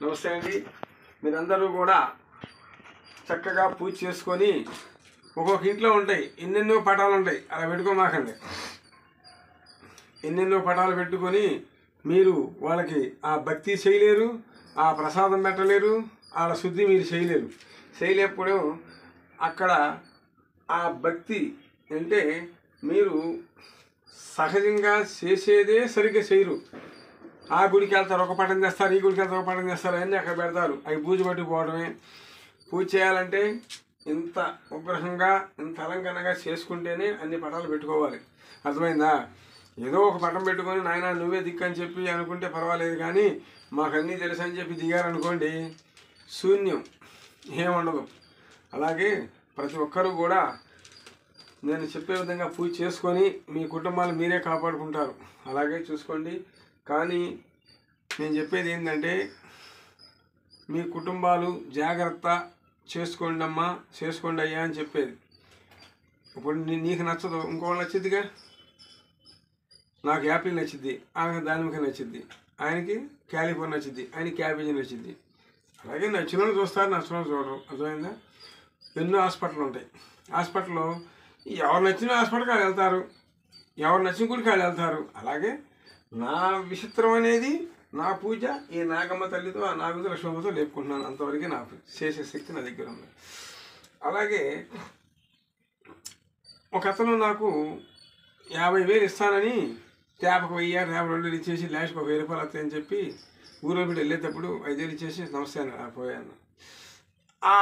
నమస్తే అండి. మీరందరూ కూడా చక్కగా పూజ చేసుకొని ఒక్కొక్క ఇంట్లో ఉంటాయి, ఎన్నెన్నో పటాలు ఉంటాయి, అలా పెట్టుకోమాకండి. ఎన్నెన్నో పటాలు పెట్టుకొని మీరు వాళ్ళకి ఆ భక్తి చేయలేరు, ఆ ప్రసాదం పెట్టలేరు, వాళ్ళ శుద్ధి మీరు చేయలేప్పుడు అక్కడ ఆ భక్తి అంటే మీరు సహజంగా చేసేదే సరిగ్గా చేయరు. ఆ గుడికి వెళ్తారు, ఒక పటం చేస్తారు, ఈ గుడికి వెళ్తారు, ఒక పటం చేస్తారు, అన్నీ అక్కడ పెడతారు. అవి పూజ పట్టుకుపోవడమే. పూజ చేయాలంటే ఇంత ఉగ్రహంగా ఇంత అలంకరణగా చేసుకుంటేనే అన్ని పటాలు పెట్టుకోవాలి. అర్థమైందా? ఏదో ఒక పటం పెట్టుకొని నాయన నువ్వే దిక్కు అని చెప్పి అనుకుంటే పర్వాలేదు, కానీ మాకు అన్నీ తెలుసు అని చెప్పి దిగారనుకోండి, శూన్యం, ఏముండదు. అలాగే ప్రతి ఒక్కరూ కూడా నేను చెప్పే విధంగా పూజ చేసుకొని మీ కుటుంబాలు మీరే కాపాడుకుంటారు. అలాగే చూసుకోండి. కానీ నేను చెప్పేది ఏంటంటే మీ కుటుంబాలు జాగ్రత్త చేసుకోండి అమ్మా, చేసుకోండి అయ్యా అని చెప్పేది. ఇప్పుడు నీకు నచ్చదు, ఇంకోళ్ళు నచ్చిద్దిగా. నాకు యాపిల్ నచ్చిద్ది, ఆమెకు దానిమ్మకాయ నచ్చిద్ది, ఆయనకి క్యాలిఫోర్ నచ్చిద్ది, ఆయన క్యాబేజీ నచ్చిద్ది. అలాగే నచ్చిన వాళ్ళు చూస్తారు, నచ్చిన వాళ్ళు చూడరు. అర్థమైందా? ఎన్నో హాస్పిటల్ ఉంటాయి. హాస్పిటల్లో ఎవరు నచ్చిన హాస్పిటల్కి వాళ్ళు వెళ్తారు, ఎవరు నచ్చిన గుడికి వాళ్ళు వెళ్తారు. అలాగే నా విచిత్రం అనేది నా పూజ ఈ నాగమ్మ తల్లితో, ఆ నాగుతో, లక్ష్మమ్మతో లేపుకుంటున్నాను. అంతవరకు నాకు చేసే శక్తి నా దగ్గర ఉంది. అలాగే ఒక అతను నాకు 50,000 ఇస్తానని ట్యాప్కి 1000, 52,000 ఇచ్చేసి లాస్ట్కి 1,000 రూపాయలు వస్తాయని చెప్పి ఊరిలో పెట్టి వెళ్ళేటప్పుడు 5,000 ఇచ్చేసి నమస్తే అని పోయాను. ఆ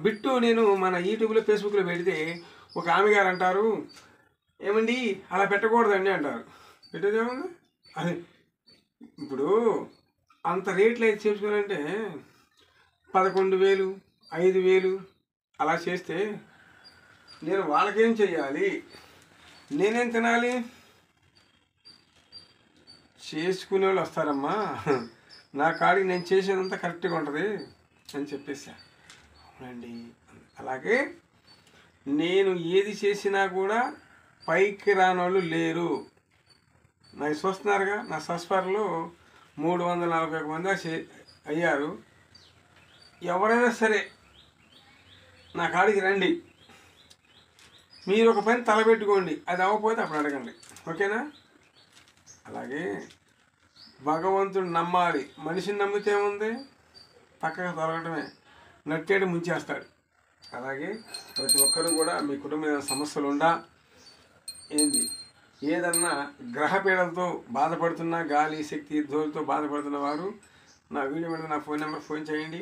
బిట్టు నేను మన యూట్యూబ్లో, ఫేస్బుక్లో పెడితే ఒక ఆమె గారు అంటారు, ఏమండి అలా పెట్టకూడదండి అంటారు. పెట్టేదేముంది? అది ఇప్పుడు అంత రేట్లు అయితే చేసుకోవాలంటే 11,000, 5,000 అలా చేస్తే నేను వాళ్ళకేం చెయ్యాలి, నేనేం తినాలి? చేసుకునే వాళ్ళు వస్తారమ్మా, నా కాడికి నేను చేసేదంతా కరెక్ట్గా ఉంటుంది అని చెప్పేసా. అవునండి. అలాగే నేను ఏది చేసినా కూడా పైకి రాని వాళ్ళు లేరు. నాకు చూస్తున్నారుగా, నా సబ్స్క్రైబర్లు 341 మంది అయ్యారు. ఎవరైనా సరే నా కాడికి రండి, మీరు ఒక పని తలపెట్టుకోండి, అది అవ్వకపోతే అప్పుడు అడగండి. ఓకేనా? అలాగే భగవంతుడు నమ్మాలి. మనిషిని నమ్మితే ఏముంది, పక్కగా తొలగటమే, నట్టేడు ముంచేస్తాడు. అలాగే ప్రతి ఒక్కరు కూడా మీ కుటుంబ సమస్యలు ఉండా ఏంది ఏదన్నా గ్రహపీడలతో బాధపడుతున్నా, గాలి శక్తి ధోరుతో బాధపడుతున్న వారు నా వీడియో మీద నా ఫోన్ నెంబర్ ఫోన్ చేయండి.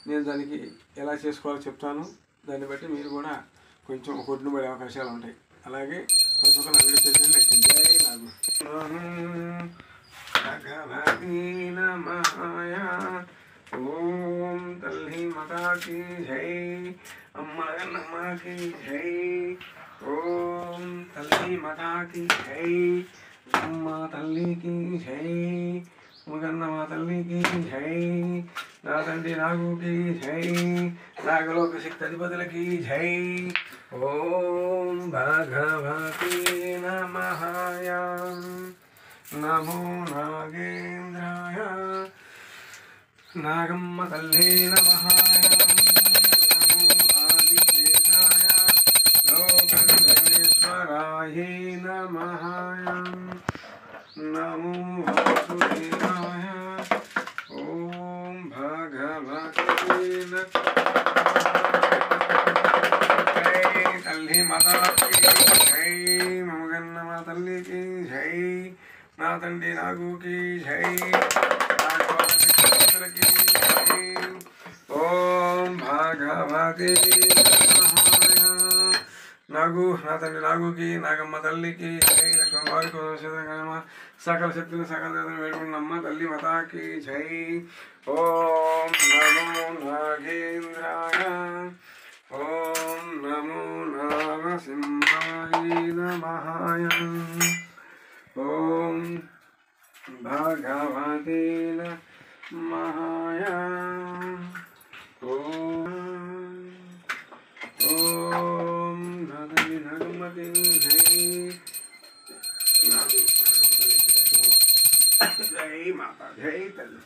నేను దానికి ఎలా చేసుకోవాలో చెప్తాను. దాన్ని బట్టి మీరు కూడా కొంచెం కొట్టును పడే అవకాశాలు ఉంటాయి. అలాగే ప్రతి ఒక్క నా వీడియో చేయండి. జై ఓం తల్లి మాతాకి జై, అమ్మ నమ్మకి జై. ఓం తల్లి మాతాకి జై, అమ్మ తల్లికి జై, మగన్నమ్మ తల్లికి జై, నా తండ్రి నాగుకి జై, నాగలోక శక్తి అధిపతులకి జై. ఓం భగవతే నమః, నమో నాగేంద్రాయ, నాగమ్మ తల్లే నమః, నమో ఆదిశేషాయ, లోకేశ్వరాయ నమః, నమో వాసుదేవాయ. ఓం భగవతే జై, తల్లి మాతాకి జై, మగన్నమ్మ తల్లికి జై, నా తండ్రి నాగుకి జై, ఓం భగవతే నాగు, నా తండ్రి నాగుకి, నాగమ్మ తల్లికి జై, లక్ష్మణ వారికి సకల శక్తులు సకల వేడుకున్నమ్మ తల్లి మాతాకి జై. ఓం నమో నాగేంద్రాయ, ఓం నమో నారసింహాయ నమః, ఓం భగవతే నమః, ఓం నాగమ్మకి జై, జై మాతా, జై తల్లి.